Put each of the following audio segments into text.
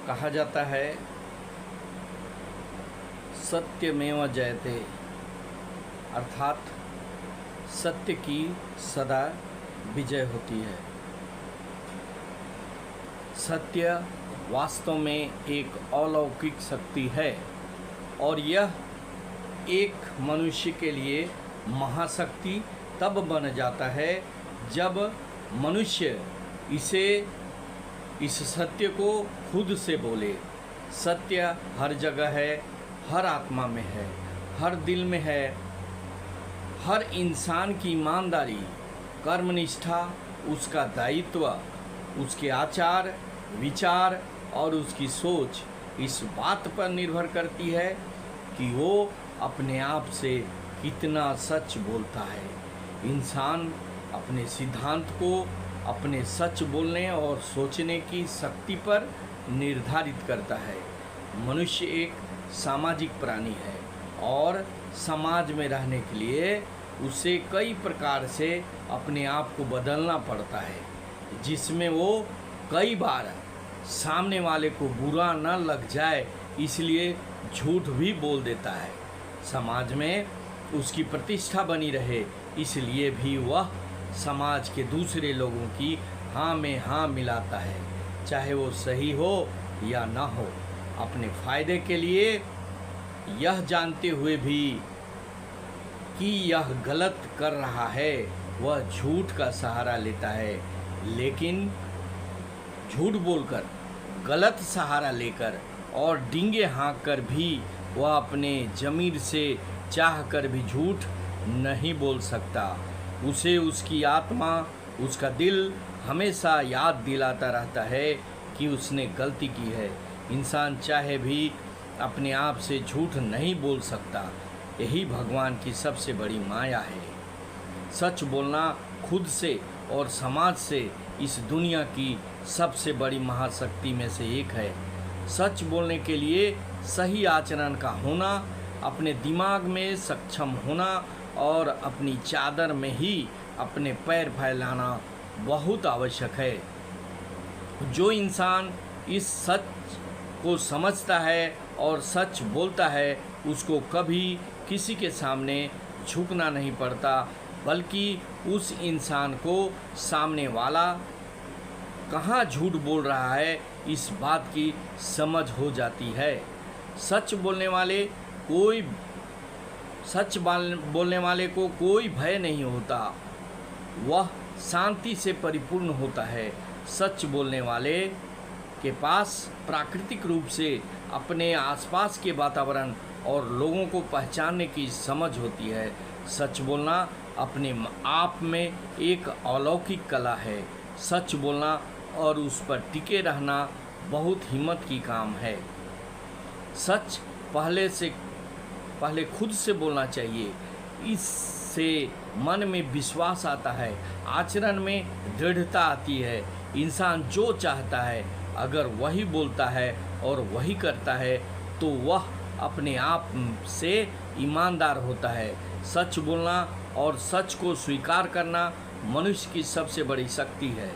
कहा जाता है सत्यमेव जयते, अर्थात सत्य की सदा विजय होती है। सत्य वास्तव में एक अलौकिक शक्ति है और यह एक मनुष्य के लिए महाशक्ति तब बन जाता है जब मनुष्य इस सत्य को खुद से बोले। सत्य हर जगह है, हर आत्मा में है, हर दिल में है। हर इंसान की ईमानदारी, कर्मनिष्ठा, उसका दायित्व, उसके आचार विचार और उसकी सोच इस बात पर निर्भर करती है कि वो अपने आप से कितना सच बोलता है। इंसान अपने सिद्धांत को अपने सच बोलने और सोचने की शक्ति पर निर्धारित करता है। मनुष्य एक सामाजिक प्राणी है और समाज में रहने के लिए उसे कई प्रकार से अपने आप को बदलना पड़ता है, जिसमें वो कई बार सामने वाले को बुरा न लग जाए इसलिए झूठ भी बोल देता है। समाज में उसकी प्रतिष्ठा बनी रहे इसलिए भी वह समाज के दूसरे लोगों की हाँ में हाँ मिलाता है, चाहे वो सही हो या ना हो। अपने फायदे के लिए यह जानते हुए भी कि यह गलत कर रहा है वह झूठ का सहारा लेता है, लेकिन झूठ बोलकर, गलत सहारा लेकर और डींगे हाँक कर भी वह अपने ज़मीर से चाह कर भी झूठ नहीं बोल सकता। उसे उसकी आत्मा, उसका दिल हमेशा याद दिलाता रहता है कि उसने गलती की है। इंसान चाहे भी अपने आप से झूठ नहीं बोल सकता। यही भगवान की सबसे बड़ी माया है। सच बोलना खुद से और समाज से इस दुनिया की सबसे बड़ी महाशक्ति में से एक है। सच बोलने के लिए सही आचरण का होना, अपने दिमाग में सक्षम होना और अपनी चादर में ही अपने पैर फैलाना बहुत आवश्यक है। जो इंसान इस सच को समझता है और सच बोलता है उसको कभी किसी के सामने झुकना नहीं पड़ता, बल्कि उस इंसान को सामने वाला कहाँ झूठ बोल रहा है इस बात की समझ हो जाती है। सच बोलने वाले को कोई भय नहीं होता, वह शांति से परिपूर्ण होता है। सच बोलने वाले के पास प्राकृतिक रूप से अपने आसपास के वातावरण और लोगों को पहचानने की समझ होती है। सच बोलना अपने आप में एक अलौकिक कला है। सच बोलना और उस पर टिके रहना बहुत हिम्मत की काम है। सच पहले खुद से बोलना चाहिए, इससे मन में विश्वास आता है, आचरण में दृढ़ता आती है। इंसान जो चाहता है अगर वही बोलता है और वही करता है तो वह अपने आप से ईमानदार होता है। सच बोलना और सच को स्वीकार करना मनुष्य की सबसे बड़ी शक्ति है।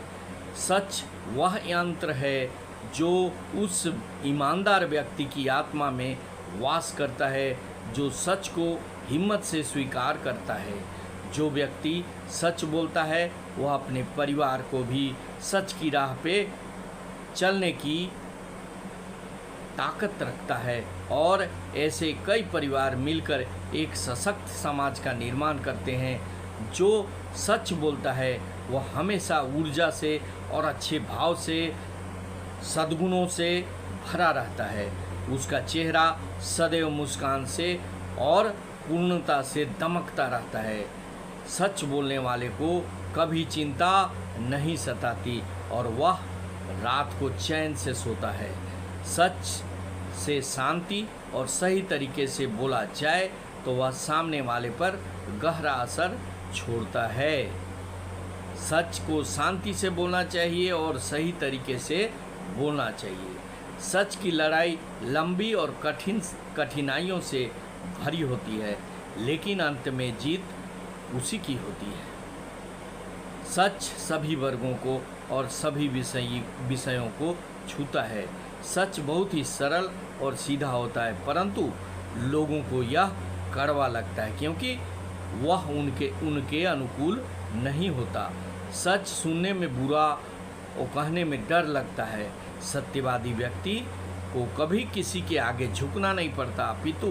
सच वह यंत्र है जो उस ईमानदार व्यक्ति की आत्मा में वास करता है जो सच को हिम्मत से स्वीकार करता है। जो व्यक्ति सच बोलता है वह अपने परिवार को भी सच की राह पे चलने की ताकत रखता है और ऐसे कई परिवार मिलकर एक सशक्त समाज का निर्माण करते हैं। जो सच बोलता है वह हमेशा ऊर्जा से और अच्छे भाव से, सद्गुणों से भरा रहता है। उसका चेहरा सदैव मुस्कान से और पूर्णता से दमकता रहता है। सच बोलने वाले को कभी चिंता नहीं सताती और वह रात को चैन से सोता है। सच से शांति और सही तरीके से बोला जाए तो वह सामने वाले पर गहरा असर छोड़ता है। सच को शांति से बोलना चाहिए और सही तरीके से बोलना चाहिए। सच की लड़ाई लंबी और कठिनाइयों से भरी होती है, लेकिन अंत में जीत उसी की होती है। सच सभी वर्गों को और सभी विषयों को छूता है। सच बहुत ही सरल और सीधा होता है, परंतु लोगों को यह कड़वा लगता है क्योंकि वह उनके अनुकूल नहीं होता। सच सुनने में बुरा और कहने में डर लगता है। सत्यवादी व्यक्ति को कभी किसी के आगे झुकना नहीं पड़ता, अपितु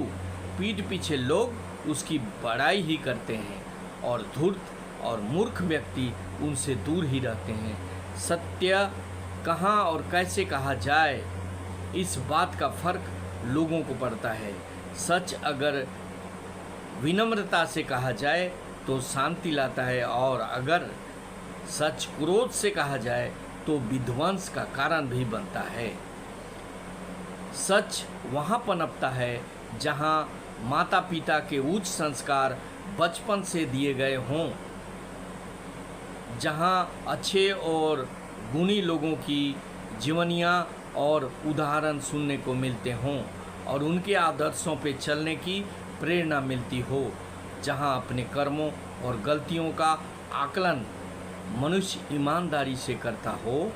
पीठ पीछे लोग उसकी बड़ाई ही करते हैं और धूर्त और मूर्ख व्यक्ति उनसे दूर ही रहते हैं। सत्य कहाँ और कैसे कहा जाए, इस बात का फर्क लोगों को पड़ता है। सच अगर विनम्रता से कहा जाए तो शांति लाता है, और अगर सच क्रोध से कहा जाए तो विध्वंस का कारण भी बनता है। सच वहाँ पनपता है जहाँ माता पिता के उच्च संस्कार बचपन से दिए गए हों, जहाँ अच्छे और गुणी लोगों की जीवनियाँ और उदाहरण सुनने को मिलते हों और उनके आदर्शों पे चलने की प्रेरणा मिलती हो, जहाँ अपने कर्मों और गलतियों का आकलन मनुष्य ईमानदारी से करता हो,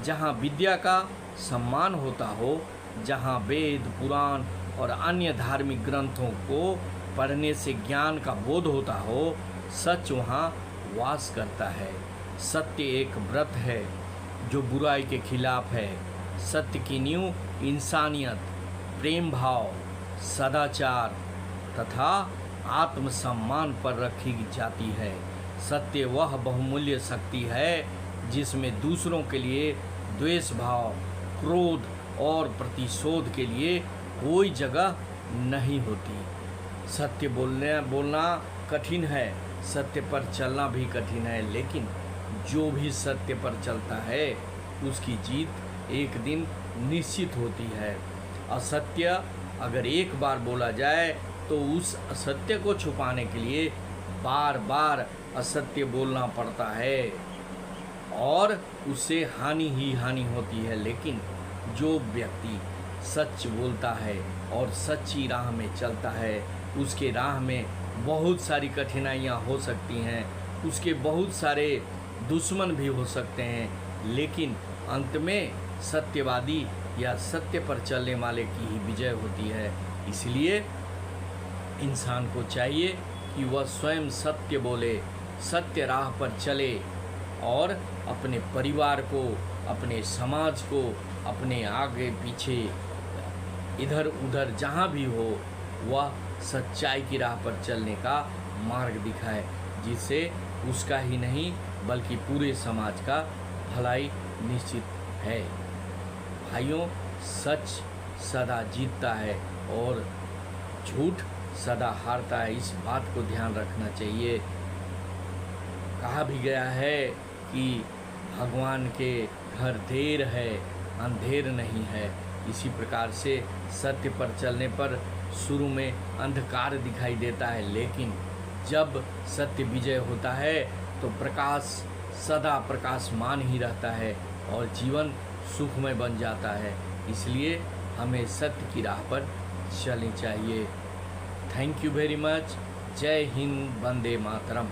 जहाँ विद्या का सम्मान होता हो, जहाँ वेद पुराण और अन्य धार्मिक ग्रंथों को पढ़ने से ज्ञान का बोध होता हो, सच वहाँ वास करता है। सत्य एक व्रत है जो बुराई के खिलाफ है। सत्य की नींव इंसानियत, प्रेम भाव, सदाचार तथा आत्मसम्मान पर रखी जाती है। सत्य वह बहुमूल्य शक्ति है जिसमें दूसरों के लिए द्वेष भाव, क्रोध और प्रतिशोध के लिए कोई जगह नहीं होती। सत्य बोलना कठिन है, सत्य पर चलना भी कठिन है, लेकिन जो भी सत्य पर चलता है उसकी जीत एक दिन निश्चित होती है। असत्य अगर एक बार बोला जाए तो उस असत्य को छुपाने के लिए बार बार असत्य बोलना पड़ता है और उससे हानि ही हानि होती है। लेकिन जो व्यक्ति सच बोलता है और सच्ची राह में चलता है, उसके राह में बहुत सारी कठिनाइयाँ हो सकती हैं, उसके बहुत सारे दुश्मन भी हो सकते हैं, लेकिन अंत में सत्यवादी या सत्य पर चलने वाले की ही विजय होती है। इसलिए इंसान को चाहिए कि वह स्वयं सत्य बोले, सत्य राह पर चले और अपने परिवार को, अपने समाज को, अपने आगे पीछे इधर उधर जहाँ भी हो, वह सच्चाई की राह पर चलने का मार्ग दिखाए, जिससे उसका ही नहीं बल्कि पूरे समाज का भलाई निश्चित है। भाइयों, सच सदा जीतता है और झूठ सदा हारता है, इस बात को ध्यान रखना चाहिए। कहा भी गया है कि भगवान के घर देर है, अंधेर नहीं है। इसी प्रकार से सत्य पर चलने पर शुरू में अंधकार दिखाई देता है, लेकिन जब सत्य विजय होता है तो प्रकाश सदा प्रकाशमान ही रहता है और जीवन सुखमय बन जाता है। इसलिए हमें सत्य की राह पर चलनी चाहिए। Thank you very much. जय हिंद, वंदे मातरम।